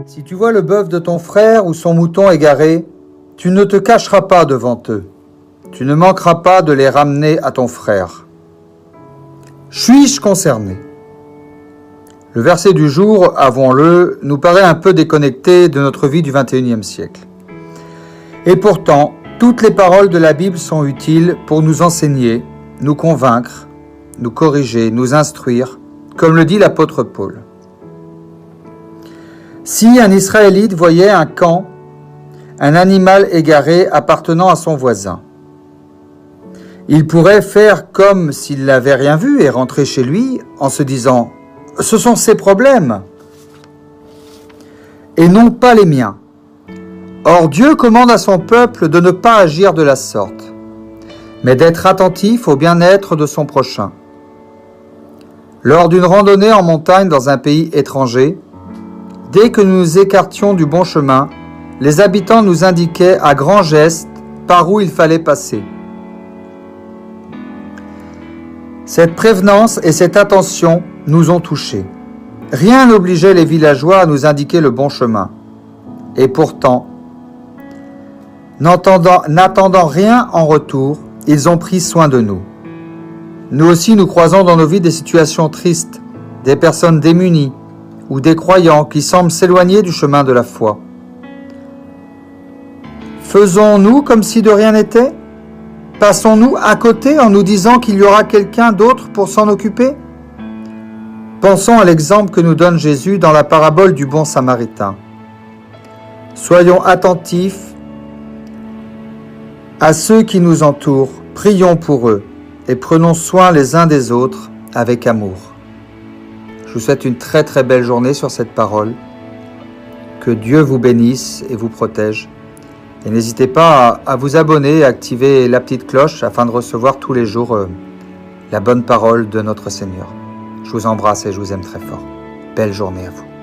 Si tu vois le bœuf de ton frère ou son mouton égaré, tu ne te cacheras pas devant eux. Tu ne manqueras pas de les ramener à ton frère. Suis-je concerné ? Le verset du jour, avouons-le, nous paraît un peu déconnecté de notre vie du XXIe siècle. Et pourtant, toutes les paroles de la Bible sont utiles pour nous enseigner, nous convaincre, nous corriger, nous instruire, comme le dit l'apôtre Paul. Si un Israélite voyait un camp, un animal égaré appartenant à son voisin, il pourrait faire comme s'il n'avait rien vu et rentrer chez lui en se disant « Ce sont ses problèmes et non pas les miens ». Or Dieu commande à son peuple de ne pas agir de la sorte, mais d'être attentif au bien-être de son prochain. Lors d'une randonnée en montagne dans un pays étranger, dès que nous nous écartions du bon chemin, les habitants nous indiquaient à grands gestes par où il fallait passer. Cette prévenance et cette attention nous ont touchés. Rien n'obligeait les villageois à nous indiquer le bon chemin. Et pourtant, n'attendant rien en retour, ils ont pris soin de nous. Nous aussi, nous croisons dans nos vies des situations tristes, des personnes démunies ou des croyants qui semblent s'éloigner du chemin de la foi. Faisons-nous comme si de rien n'était ? Passons-nous à côté en nous disant qu'il y aura quelqu'un d'autre pour s'en occuper ? Pensons à l'exemple que nous donne Jésus dans la parabole du bon Samaritain. Soyons attentifs à ceux qui nous entourent, prions pour eux et prenons soin les uns des autres avec amour. Je vous souhaite une très très belle journée sur cette parole. Que Dieu vous bénisse et vous protège. Et n'hésitez pas à vous abonner et à activer la petite cloche afin de recevoir tous les jours la bonne parole de notre Seigneur. Je vous embrasse et je vous aime très fort. Belle journée à vous.